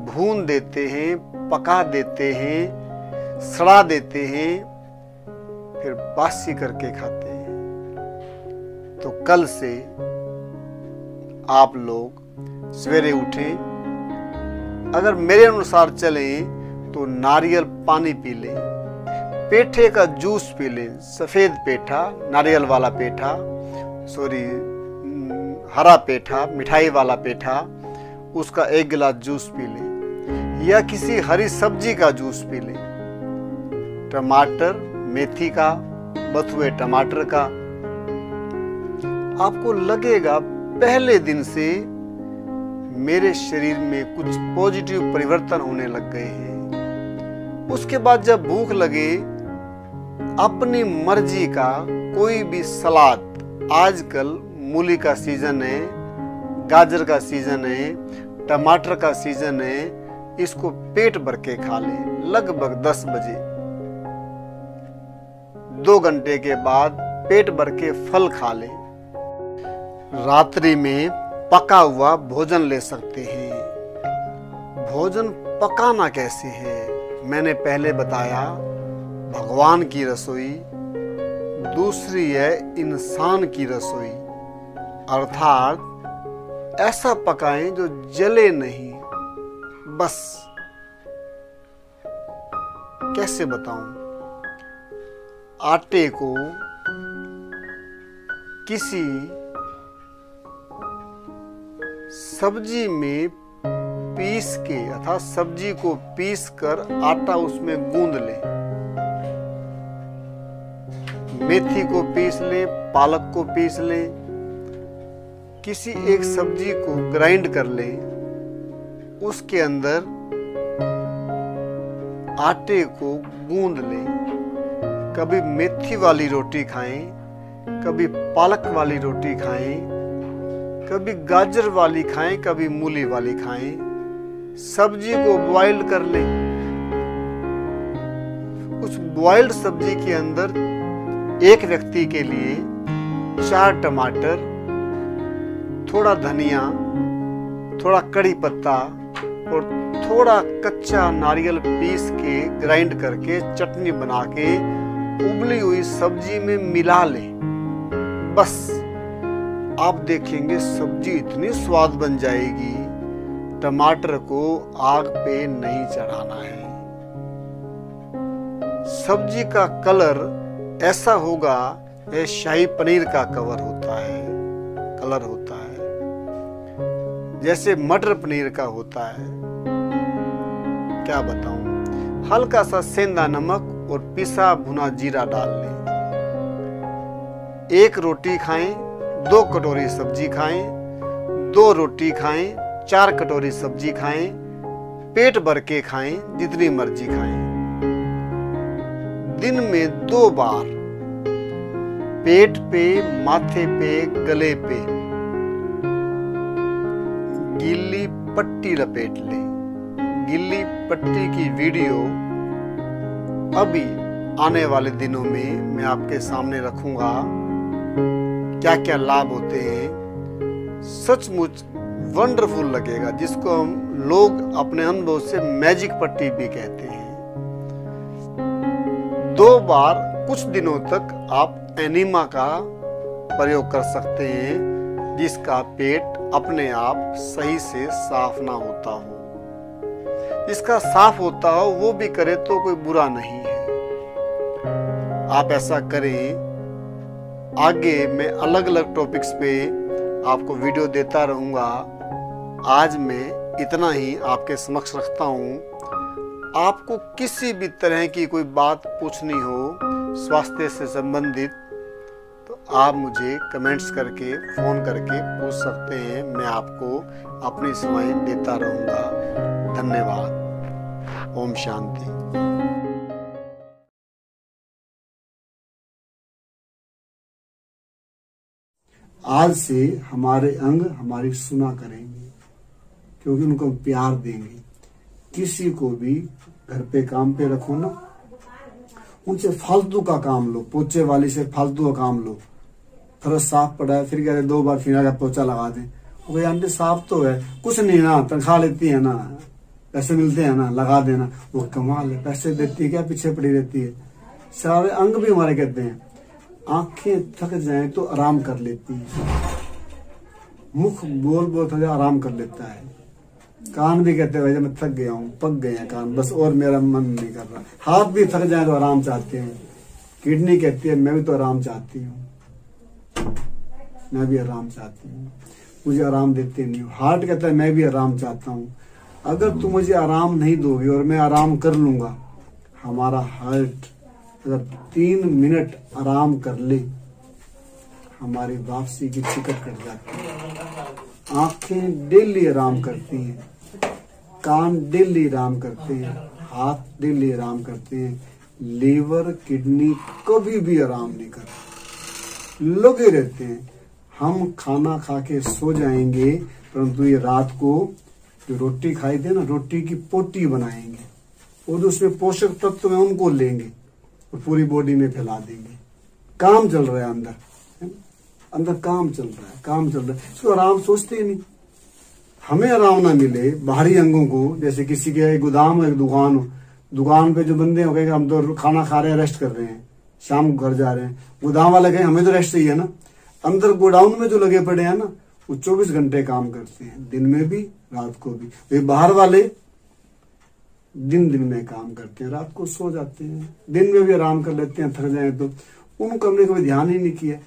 भून देते हैं, पका देते हैं, सड़ा देते हैं, फिर बासी करके खाते हैं। तो कल से आप लोग सवेरे उठें, अगर मेरे अनुसार चलें तो नारियल पानी पी लें, पेठे का जूस पी लें, सफेद पेठा, नारियल वाला पेठा, हरा पेठा, मिठाई वाला पेठा, उसका 1 गिलास जूस पी लें, या किसी हरी सब्जी का जूस पी लें, टमाटर, मेथी का, बथुए टमाटर का। आपको लगेगा पहले दिन से मेरे शरीर में कुछ पॉजिटिव परिवर्तन होने लग गए हैं। उसके बाद जब भूख लगे, अपनी मर्जी का कोई भी सलाद, आजकल मूली का सीजन है, गाजर का सीजन है, टमाटर का सीजन है, इसको पेट भर के खा लें। लगभग 10 बजे 2 घंटे के बाद पेट भर के फल खा लें। रात्रि में पका हुआ भोजन ले सकते हैं। भोजन पकाना कैसे है, मैंने पहले बताया, भगवान की रसोई, दूसरी है इंसान की रसोई। अर्थात ऐसा पकाएं जो जले नहीं। बस कैसे बताऊं, आटे को किसी सब्जी में पीस के, अर्थात सब्जी को पीस कर आटा उसमें गूंद ले, मेथी को पीस ले, पालक को पीस ले, किसी एक सब्जी को ग्राइंड कर ले, उसके अंदर आटे को गूंद ले। कभी मेथी वाली रोटी खाएं, कभी पालक वाली रोटी खाएं, कभी गाजर वाली खाएं, कभी मूली वाली खाएं। सब्जी को बॉइल कर लें। उस बॉइल्ड सब्जी के अंदर एक व्यक्ति के लिए 4 टमाटर, थोड़ा धनिया, थोड़ा कड़ी पत्ता और थोड़ा कच्चा नारियल पीस के ग्राइंड करके चटनी बना के उबली हुई सब्जी में मिला लें। बस आप देखेंगे सब्जी इतनी स्वाद बन जाएगी, टमाटर को आग पे नहीं चढ़ाना है। सब्जी का कलर ऐसा होगा ये शाही पनीर का कलर होता है, जैसे मटर पनीर का होता है। क्या बताऊं, हल्का सा सेंधा नमक और पिसा भुना जीरा डाल लें। 1 रोटी खाएं, 2 कटोरी सब्जी खाएं, 2 रोटी खाएं, 4 कटोरी सब्जी खाएं, पेट भर के खाएं, जितनी मर्जी खाएं। दिन में 2 बार पेट पे, माथे पे, गले पे गीली पट्टी लपेट ले। गीली पट्टी की वीडियो अभी आने वाले दिनों में मैं आपके सामने रखूंगा, क्या क्या लाभ होते हैं। सचमुच वंडरफुल लगेगा, जिसको हम लोग अपने अनुभव से मैजिक पट्टी भी कहते हैं। 2 बार कुछ दिनों तक आप एनीमा का प्रयोग कर सकते हैं, जिसका पेट अपने आप सही से साफ ना होता हो। जिसका साफ होता हो वो भी करे तो कोई बुरा नहीं है। आप ऐसा करें। आगे मैं अलग अलग टॉपिक्स पे आपको वीडियो देता रहूंगा। आज मैं इतना ही आपके समक्ष रखता हूं। आपको किसी भी तरह की कोई बात पूछनी हो स्वास्थ्य से संबंधित, तो आप मुझे कमेंट्स करके, फ़ोन करके पूछ सकते हैं। मैं आपको अपनी सेवाएं देता रहूँगा। धन्यवाद। ओम शांति। आज से हमारे अंग हमारी सुना करेंगे, क्योंकि उनको प्यार देंगे। किसी को भी घर पे काम पे रखो ना, उनसे फालतू का काम लो। पोछे वाली से फालतू का काम लो। फर्श साफ पड़ा है, फिर कह रहे 2 बार फिर आकर पोछा लगा दें। वो आंटी साफ तो है, कुछ नहीं ना, तनख्वाह लेती है ना, पैसे मिलते हैं ना, लगा देना। वो कमाल है, पैसे देती है क्या, पीछे पड़ी रहती है। सारे अंग भी हमारे कहते हैं। आंखें थक जाएं तो आराम कर लेती है। मुख बोल बोल थोड़ा आराम कर लेता है। कान भी कहते हैं भाई मैं थक गया हूँ, पक गए हैं कान, बस और मेरा मन नहीं कर रहा। हाथ भी थक जाए तो आराम चाहते हैं। किडनी कहती है मैं भी तो आराम चाहती हूँ, मैं भी आराम चाहती हूँ, मुझे आराम देते नहीं हो। हार्ट कहता है मैं भी आराम चाहता हूँ। अगर तुम मुझे आराम नहीं दोगे और मैं आराम कर लूंगा, हमारा हार्ट अगर 3 मिनट आराम कर ले, हमारी वापसी की टिकट कट जाती है। आंखें डेली आराम करती हैं, कान डेली आराम करते हैं, हाथ डेली आराम करते हैं। लीवर किडनी कभी भी आराम नहीं करते, लगे रहते हैं। हम खाना खा के सो जाएंगे, परंतु ये रात को जो रोटी खाई थे ना, रोटी की पोटी बनाएंगे और उसमें पोषक तत्व है उनको लेंगे और पूरी बॉडी में फैला देंगे। काम चल रहा है अंदर, अंदर काम चल रहा है, काम चल रहा है। इसको आराम सोचते ही नहीं। हमें आराम ना मिले बाहरी अंगों को, जैसे किसी के गोदाम है, दुकान हो, दुकान पे जो बंदे हो गए हम तो खाना खा रहे हैं, रेस्ट कर रहे हैं, शाम को घर जा रहे हैं। गोदाम वाले कहे हमें तो रेस्ट चाहिए ना। अंदर गोडाउन में जो लगे पड़े हैं ना, वो 24 घंटे काम करते हैं, दिन में भी रात को भी। वे बाहर वाले दिन में काम करते हैं, रात को सो जाते हैं, दिन में भी आराम कर लेते हैं थक जाए तो। उनको हमने कभी ध्यान ही नहीं किया।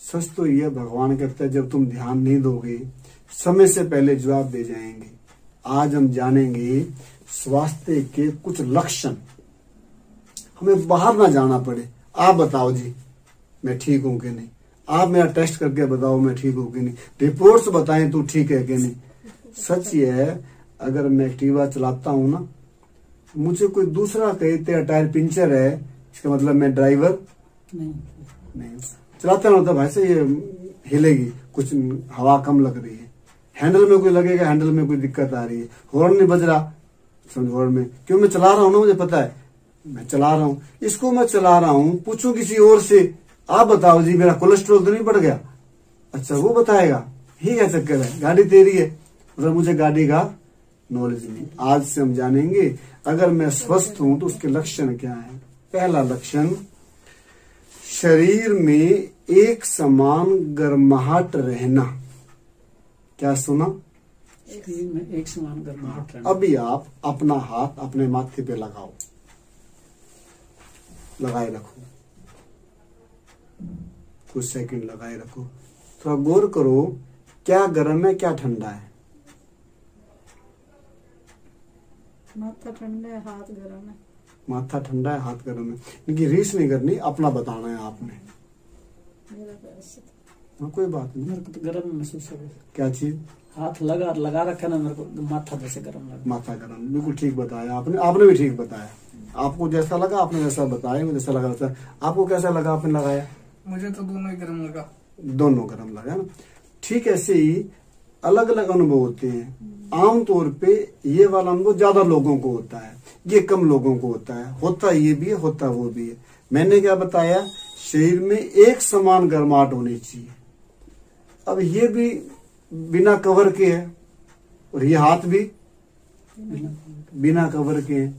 सच तो यह भगवान कहता है जब तुम ध्यान नहीं दोगे, समय से पहले जवाब दे जाएंगे। आज हम जानेंगे स्वास्थ्य के कुछ लक्षण। हमें बाहर ना जाना पड़े। आप बताओ जी मैं ठीक हूं कि नहीं, आप मेरा टेस्ट करके बताओ मैं ठीक हूं कि नहीं, रिपोर्ट्स बताएं तू ठीक है कि नहीं। सच ये है, अगर मैं एक्टिवा चलाता हूं ना, मुझे कोई दूसरा कहे तेरा टायर पंचर है, इसका मतलब मैं ड्राइवर नहीं चलाता ना होता। भाई से ये हिलेगी, कुछ हवा कम लग रही है, हैंडल में कोई लगेगा, हैंडल में कोई दिक्कत आ रही है, हॉर्न नहीं बज रहा, समझ हॉर्न में क्यों मैं चला रहा हूं ना, मुझे पता है मैं चला रहा हूं, इसको मैं चला रहा हूं। पूछूं किसी और से, आप बताओ जी मेरा कोलेस्ट्रॉल तो नहीं बढ़ गया? अच्छा वो बताएगा, ही क्या चक्कर है, गाड़ी तेरी है, मतलब मुझे गाड़ी का नॉलेज नहीं। आज से हम जानेंगे अगर मैं स्वस्थ हूं तो उसके लक्षण क्या है। पहला लक्षण, शरीर में एक समान गर्माहट रहना। क्या सुना? शरीर में एक समान गर्माहट रहना। अभी आप अपना हाथ अपने माथे पे लगाओ, लगाए रखो, कुछ सेकंड लगाए रखो, थोड़ा गौर करो क्या गर्म है क्या ठंडा है। माथा ठंडा है, हाथ गर्म है। माथा ठंडा है, हाथ गर्म है। इनकी रीस नहीं करनी, अपना बताना है आपने। मेरा तो ऐसे हाँ, कोई बात नहीं। मेरे को तो गर्म महसूस हो रहा है। क्या चीज? हाथ लगा रखा ना, मेरे को माथा जैसे गर्म लगा। माथा गर्म, बिल्कुल ठीक बताया आपने, आपने भी ठीक बताया। आपको जैसा लगा आपने वैसा बताया, मुझे जैसा लगा वैसा। आपको कैसा लगा आपने लगाया? मुझे तो दोनों ही गर्म लगा। दोनों गर्म लगा ना। ठीक ऐसे ही अलग अलग अनुभव होते हैं। आमतौर पे ये वाला अनुभव ज्यादा लोगों को होता है, ये कम लोगों को होता है। होता ये भी है, होता वो भी है। मैंने क्या बताया, शरीर में एक समान गर्माहट होनी चाहिए। अब ये भी बिना कवर के है और ये हाथ भी बिना कवर के है।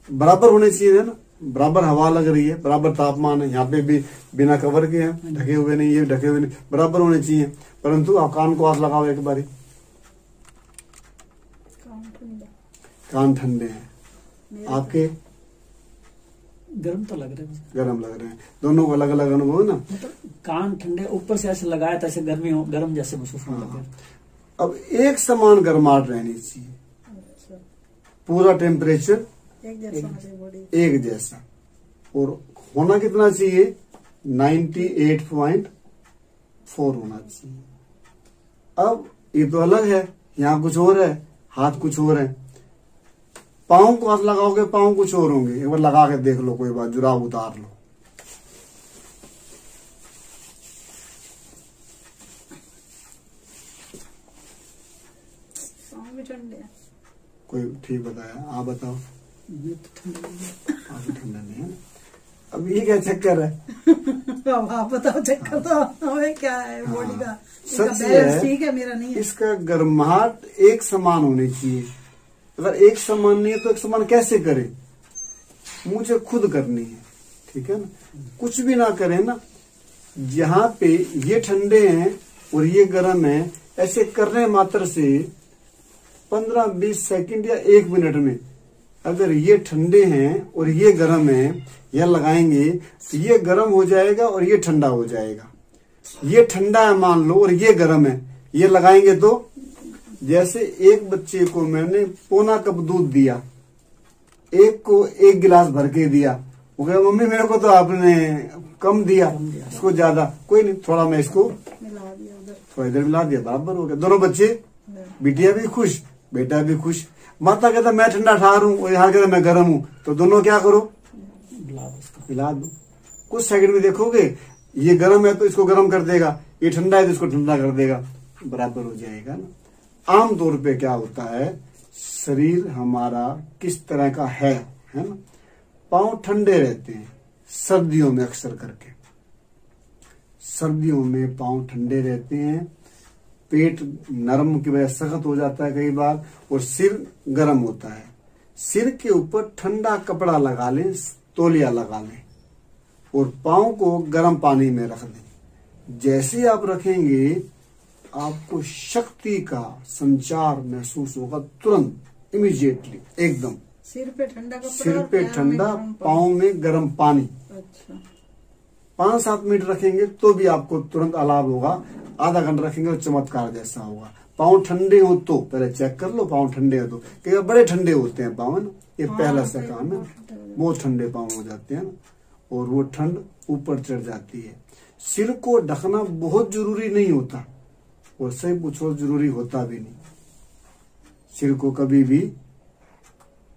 बराबर होने चाहिए ना, बराबर हवा लग रही है, बराबर तापमान है। यहाँ पे भी बिना कवर के हैं, ढके हुए नहीं, ये ढके हुए नहीं, बराबर होने चाहिए। परंतु आप कान को हाथ लगाओ एक बारी, कान ठंडे हैं, आपके गर्म तो लग रहे हैं, गर्म लग रहे हैं। दोनों को अलग अलग अनुभव है ना। मतलब कान ठंडे, ऊपर से ऐसे लगाया था ऐसे गर्मी हो, गर्म जैसे महसूस होने लगे। अब एक समान गर्माहट रहनी चाहिए, पूरा टेम्परेचर एक जैसा, एक जैसा, और होना कितना चाहिए? 98.4 होना चाहिए। अब ये तो अलग है, यहाँ कुछ और है, हाथ कुछ और है। पाँव को हाथ लगाओगे, पाँव कुछ और होंगे। एक बार लगा के देख लो, कोई बात, जुराब उतार लो। कोई ठीक बताया? आप बताओ। आप ठंडा नहीं है। अब ये क्या चक्कर है? आप बताओ चक्कर तो हमें क्या है बॉडी का। सच है, ठीक है, मेरा नहीं है। इसका गर्माहट एक समान होनी चाहिए। अगर एक समान नहीं है तो एक समान कैसे करें? मुझे खुद करनी है, ठीक है ना। कुछ भी ना करें ना, जहाँ पे ये ठंडे हैं और ये गर्म है, ऐसे करने मात्र से 15-20 सेकंड या 1 मिनट में अगर ये ठंडे हैं और ये गर्म है, यह लगाएंगे तो ये गर्म हो जाएगा और ये ठंडा हो जाएगा। ये ठंडा है मान लो और ये गर्म है, ये लगाएंगे तो जैसे एक बच्चे को मैंने पौना कप दूध दिया, एक को 1 गिलास भर के दिया, वो कहा मम्मी मेरे को तो आपने कम दिया, इसको ज्यादा। कोई नहीं, थोड़ा मैं इसको थोड़ा इधर मिला दिया, बराबर हो गया। दोनों बच्चे, बिटिया भी खुश, बेटा भी खुश। माता कहता मैं ठंडा ठहर हूँ और यहाँ कहता मैं गर्म हूँ, तो दोनों क्या करो? मिला दो। कुछ सेकंड में देखोगे ये गर्म है तो इसको गर्म कर देगा, ये ठंडा है तो इसको ठंडा कर देगा, बराबर हो जाएगा ना। आमतौर पे क्या होता है, शरीर हमारा किस तरह का है ना। पांव ठंडे रहते हैं सर्दियों में, अक्सर करके सर्दियों में पांव ठंडे रहते हैं। पेट नरम की वजह सख्त हो जाता है कई बार, और सिर गर्म होता है। सिर के ऊपर ठंडा कपड़ा लगा लें, तौलिया लगा लें और पांव को गर्म पानी में रख दें। जैसे आप रखेंगे आपको शक्ति का संचार महसूस होगा, तुरंत, इमीडिएटली, एकदम। सिर पे ठंडा कपड़ा, सिर पे ठंडा, पांव में गर्म पानी। अच्छा। 5-7 मिनट रखेंगे तो भी आपको तुरंत अलाव होगा। आधा घंटा रखेंगे तो चमत्कार जैसा होगा। पांव ठंडे हो तो पहले चेक कर लो, पांव ठंडे हो तो, क्योंकि बड़े ठंडे होते हैं पांव, है ना। ये पहला सा काम है, बहुत ठंडे पांव हो जाते हैं ना, और वो ठंड ऊपर चढ़ जाती है। सिर को ढकना बहुत जरूरी नहीं होता, और सही पूछो जरूरी होता भी नहीं। सिर को कभी भी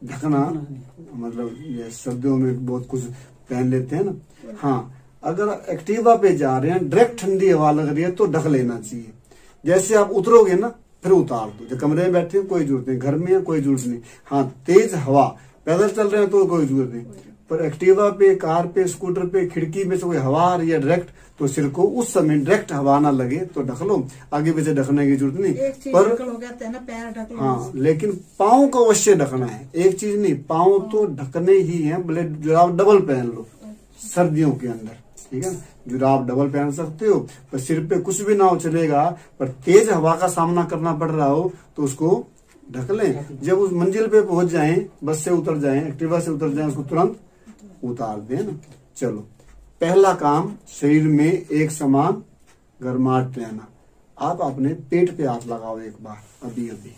ढकना, मतलब सर्दियों में बहुत कुछ पहन लेते हैं ना। हाँ, अगर एक्टिवा पे जा रहे हैं, डायरेक्ट ठंडी हवा लग रही है तो ढक लेना चाहिए। जैसे आप उतरोगे ना फिर उतार दो। जो कमरे में बैठे हैं कोई जरूरत नहीं, घर में है कोई जरूरत नहीं। हाँ, तेज हवा, पैदल चल रहे हैं तो कोई जरूरत नहीं, पर एक्टिवा पे, कार पे, स्कूटर पे, खिड़की में से कोई हवा आ रही है डायरेक्ट, तो सिर को उस समय डायरेक्ट हवा ना लगे तो ढक लो। आगे पीछे ढकने की जरूरत नहीं, पर हाँ, लेकिन पाँव को अवश्य ढकना है। एक चीज नहीं, पाँव तो ढकने ही है, भले जुराब डबल पहन लो सर्दियों के अंदर, ठीक है ना। जुराब डबल पहन सकते हो, पर सिर पे कुछ भी ना हो चलेगा, पर तेज हवा का सामना करना पड़ रहा हो तो उसको ढक लें। जब उस मंजिल पे पहुंच जाएं, बस से उतर जाएं, एक्टिवा से उतर जाएं, उसको तुरंत उतार दें ना। चलो, पहला काम शरीर में एक समान गर्माहट रहना। आप अपने पेट पे हाथ लगाओ एक बार, अभी अभी।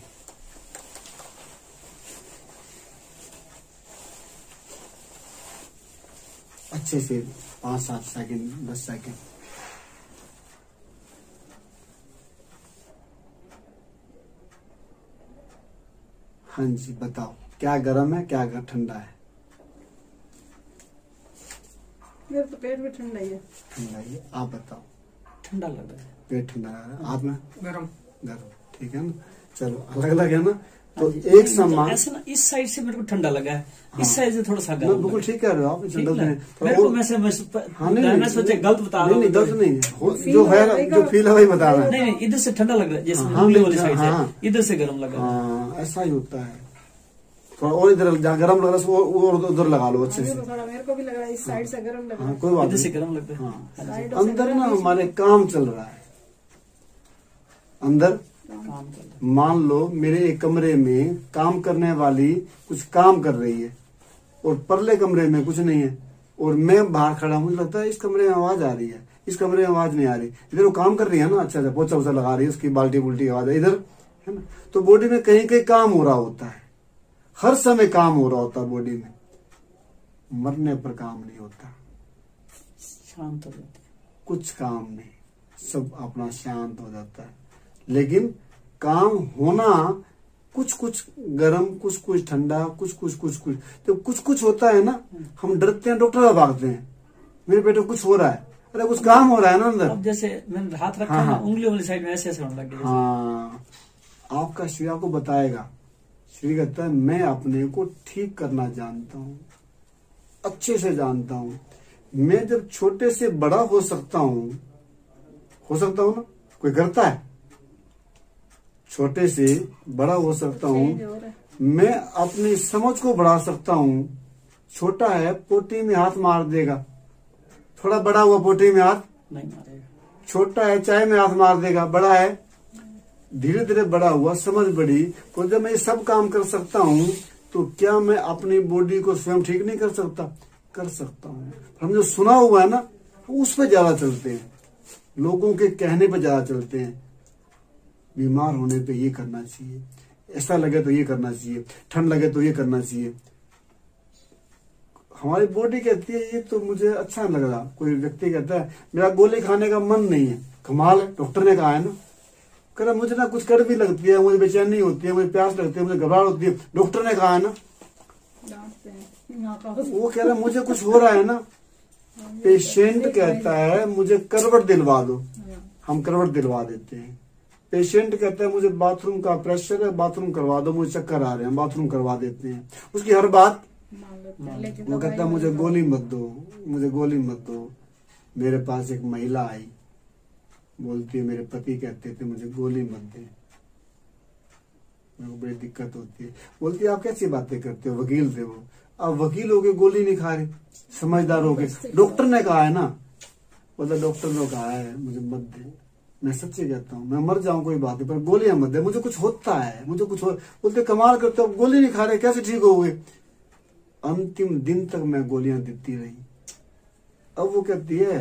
अच्छे से 5-7 सेकंड, 10 सेकंड। हाँ जी, बताओ क्या गर्म है क्या ठंडा है? मेरा तो पेट भी ठंडा ही है। ठंडा ही है, आप बताओ। ठंडा लग रहा है, पेट ठंडा लग रहा है। आप में गरम गर्म, ठीक है ना। चलो, अलग अलग है ना, तो एक समान। ऐसे ना, इस साइड से मेरे को ठंडा लगा है, इस साइड से थोड़ा सा गर्म। बिल्कुल ठीक कह रहे हो आप। मेरे को मैं सोचे गलत बता रहा हूँ। गलत नहीं, जो है जो फील है वही बता रहा है। नहीं, इधर से ठंडा लग रहा है, जैसे उंगली वाली साइड से, इधर से गर्म लग रहा है। हाँ, ऐसा ही होता है। थोड़ा और इधर जहाँ गर्म लग रहा है वो उधर लगा लो अच्छे से। मेरे को भी लग रहा है इस साइड से गर्म लग रहा है। कोई बात इधर से नहीं। गर्म लग रहा है। हाँ, अंदर ना हमारे काम चल रहा है। अंदर काम कर रहा है। मान लो मेरे एक कमरे में काम करने वाली कुछ काम कर रही है और परले कमरे में कुछ नहीं है, और मैं बाहर खड़ा हूँ, मुझे लगता है इस कमरे में आवाज आ रही है, इस कमरे में आवाज नहीं आ रही। इधर वो काम कर रही है ना, अच्छा अच्छा पोछा वोछा लगा रही है, उसकी बाल्टी बुल्टी आवाज है इधर, है ना। तो बॉडी में कहीं कहीं काम हो रहा होता है, हर समय काम हो रहा होता है बॉडी में। मरने पर काम नहीं होता, शांत हो जाती है। कुछ काम नहीं, सब अपना शांत हो जाता है। लेकिन काम होना कुछ कुछ गर्म, कुछ कुछ ठंडा, कुछ कुछ तो कुछ होता है ना, हम डरते हैं, डॉक्टर में भागते हैं, मेरे बेटे कुछ हो रहा है, अरे कुछ काम हो रहा है ना अंदर। अब जैसे मैंने हाथ रखा हाँ, ना, हाँ। उंगली साइड में ऐसे ऐसे होने लग गया। हाँ, आपका शरीर आपको बताएगा। शरीर कहता है मैं अपने को ठीक करना जानता हूँ, अच्छे से जानता हूँ। मैं जब छोटे से बड़ा हो सकता हूँ ना, कोई करता है, छोटे से बड़ा हो सकता हूँ, मैं अपनी समझ को बढ़ा सकता हूँ। छोटा है पोटी में हाथ मार देगा, थोड़ा बड़ा हुआ पोटी में हाथ नहीं मारेगा। छोटा है चाय में हाथ मार देगा, बड़ा है धीरे धीरे बड़ा हुआ, समझ बढ़ी। तो जब मैं ये सब काम कर सकता हूँ तो क्या मैं अपनी बॉडी को स्वयं ठीक नहीं कर सकता? कर सकता हूँ। हम जो सुना हुआ है ना, उस पर ज्यादा चलते हैं, लोगों के कहने पर ज्यादा चलते हैं। बीमार होने पे ये करना चाहिए, ऐसा लगे तो ये करना चाहिए, ठंड लगे तो ये करना चाहिए। हमारी बॉडी कहती है ये तो मुझे अच्छा नहीं लग रहा। कोई व्यक्ति कहता है मेरा गोली खाने का मन नहीं है, कमाल है, डॉक्टर ने कहा है ना। कह रहा मुझे ना कुछ कर भी लगती है, मुझे बेचैनी होती है, मुझे प्यास लगती है, मुझे घबराहट होती है, डॉक्टर ने कहा है ना। वो कह रहा मुझे कुछ हो रहा है ना, पेशेंट कहता है मुझे करवट दिलवा दो, हम करवट दिलवा देते हैं। पेशेंट कहता है मुझे बाथरूम का प्रेशर है, बाथरूम करवा दो, मुझे चक्कर आ रहे हैं, बाथरूम करवा देते हैं। उसकी हर बात वो कहता है मुझे गोली मत दो, मुझे गोली मत दो। मेरे पास एक महिला आई, बोलती है मेरे पति कहते थे मुझे गोली मत दे, मेरे को बड़ी दिक्कत होती है। बोलती है आप कैसी बातें करते हो, वकील थे वो, अब वकील हो गए गोली नहीं खा रहे, समझदार हो गए, डॉक्टर ने कहा है ना। बोलता डॉक्टर ने कहा है मुझे मत दे, मैं सच्ची कहता हूँ, मैं मर जाऊं कोई बात नहीं, पर गोलियां मत दे, मुझे कुछ होता है, मुझे कुछ हो। बोलते कमाल करते हो, गोली नहीं खा रहे, कैसे ठीक हो गए? अंतिम दिन तक मैं गोलियां देती रही। अब वो कहती है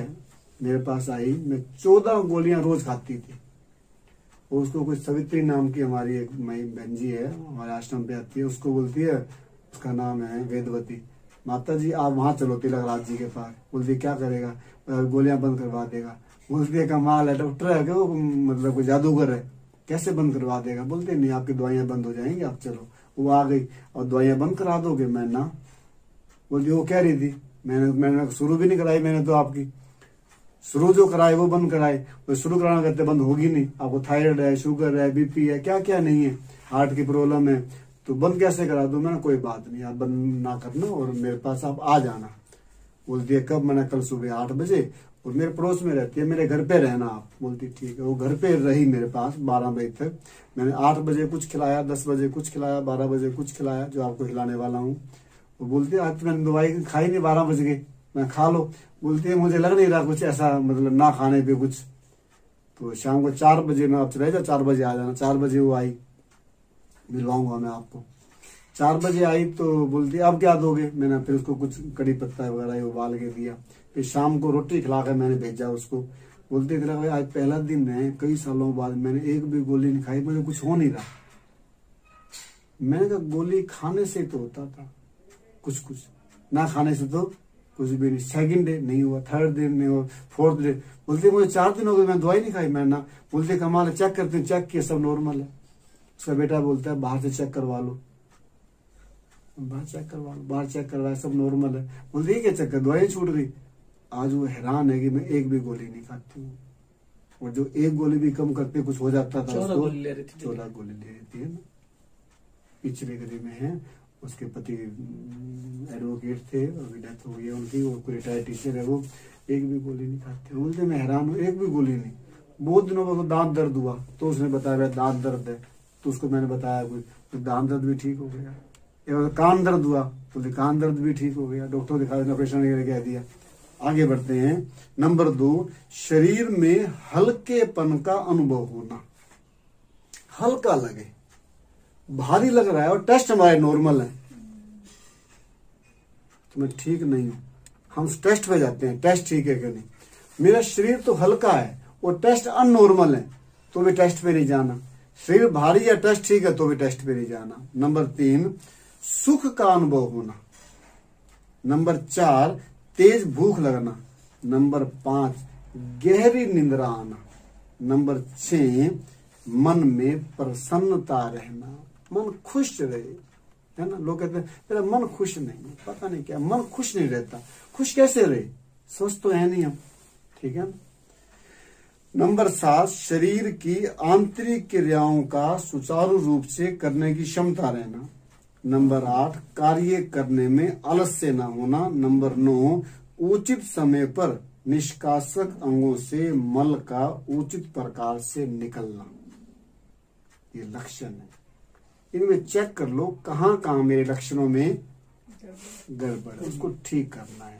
मेरे पास आई, मैं 14 गोलियां रोज खाती थी। उसको कुछ सवित्री नाम की हमारी एक मई बहन जी है, हमारे आश्रम पे आती है, उसको बोलती है, उसका नाम है वेदवती, माता जी आप वहां चलो तिलक राज जी के पास। बोलती क्या करेगा? गोलियां बंद करवा देगा। बोलती है कमाल है, डॉक्टर है क्या वो, मतलब कोई जादूगर है, कैसे बंद करवा देगा? बोलते नहीं आपकी दवाइयां बंद हो जाएंगी, आप चलो। वो आ गई और दवाइयां बंद करा दोगे? मैं ना। बोलती वो कह रही थी मैंने शुरू भी नहीं कराई, मैंने तो आपकी शुरू जो कराई वो बंद कराई। वो शुरू कराना कहते बंद होगी नहीं, आपको थायराइड है, शुगर है, बीपी है, क्या क्या नहीं है, हार्ट की प्रॉब्लम है, तो बंद कैसे करा दो? मैंने कोई बात नहीं, आप बंद ना करना और मेरे पास आप आ जाना। बोलती है कब? मैंने कल सुबह 8 बजे, और मेरे पड़ोस में रहती है, मेरे घर पे रहना आप। बोलती ठीक है। वो घर पे रही मेरे पास 12 बजे तक। मैंने 8 बजे कुछ खिलाया, 10 बजे कुछ खिलाया, 12 बजे कुछ खिलाया, जो आपको खिलाने वाला हूँ। वो बोलती है आज तो मैंने दवाई खाई नहीं, 12 बज गए, मैं खा लो। बोलती है मुझे लग नहीं रहा कुछ ऐसा, मतलब ना खाने पे कुछ। तो शाम को 4 बजे ना, आप चले जाओ, 4 बजे आ जाना। 4 बजे वो आई, मिलवाऊंगा मैं आपको। 4 बजे आई तो बोलती अब क्या दोगे? मैंने फिर उसको कुछ कड़ी पत्ता वगैरह उबाल के दिया। फिर शाम को रोटी खिला कर मैंने भेजा उसको। बोलते थे भाई आज पहला दिन है, कई सालों बाद मैंने एक भी गोली नहीं खाई, मुझे कुछ हो नहीं रहा। मैंने कहा गोली खाने से तो होता था कुछ कुछ, ना खाने से तो कुछ भी नहीं। सेकंड डे नहीं हुआ, थर्ड डे नहीं हुआ, फोर्थ डे। बोलते मुझे 4 दिन हो गए, मैं दवाई नहीं खाई। मैं ना। बोलते कमाल है, चेक करते, चेक किया सब नॉर्मल है। उसका बेटा बोलता है बाहर से चेक करवा लो, बाहर चेक करवा लो, बाहर चेक करवाया सब नॉर्मल है। बोलते क्या चेक कर, दवाई छूट गई। आज वो हैरान है कि मैं एक भी गोली नहीं खाती हूँ, और जो एक गोली भी कम करते कुछ हो जाता था, 14 गोली ले रही थी। 14 गोली ले रही थी ना। पिछले गली में है, उसके पति एडवोकेट थे, अभी डेथ हो गई है उनकी, वो कोई रिटायर्ड टीचर है, वो एक भी गोली नहीं खाते। बोलते मैं हैरान हूँ, एक भी गोली नहीं। बहुत दिनों बाद दांत दर्द हुआ तो उसने बताया दांत दर्द है, तो उसको मैंने बताया कुछ, तो दांत दर्द भी ठीक हो गया। एक कान दर्द हुआ तो कान दर्द भी ठीक हो गया, डॉक्टर दिखाया, ऑपरेशन कह दिया। आगे बढ़ते हैं। नंबर 2, शरीर में हल्केपन का अनुभव होना। हल्का लगे, भारी लग रहा है और टेस्ट हमारे नॉर्मल है, तो मैं ठीक नहीं हूं। हम टेस्ट पे जाते हैं, टेस्ट ठीक है कि नहीं। मेरा शरीर तो हल्का है और टेस्ट अननॉर्मल है, तो भी टेस्ट पे नहीं जाना। शरीर भारी या टेस्ट ठीक है तो भी टेस्ट पे नहीं जाना। नंबर 3, सुख का अनुभव होना। नंबर 4, तेज भूख लगना। नंबर 5 गहरी निंद्रा आना। नंबर 6 मन में प्रसन्नता रहना, मन खुश रहे, है ना। लोग कहते हैं मेरा मन खुश नहीं है, पता नहीं क्या मन खुश नहीं रहता। खुश कैसे रहे, सोच तो है नहीं हम, ठीक है। नंबर 7 शरीर की आंतरिक क्रियाओं का सुचारू रूप से करने की क्षमता रहना। नंबर 8 कार्य करने में आलस्य न होना। नंबर 9 उचित समय पर निष्कासक अंगों से मल का उचित प्रकार से निकलना। ये लक्षण है, इनमें चेक कर लो कहाँ कहाँ मेरे लक्षणों में गड़बड़ है, उसको ठीक करना है।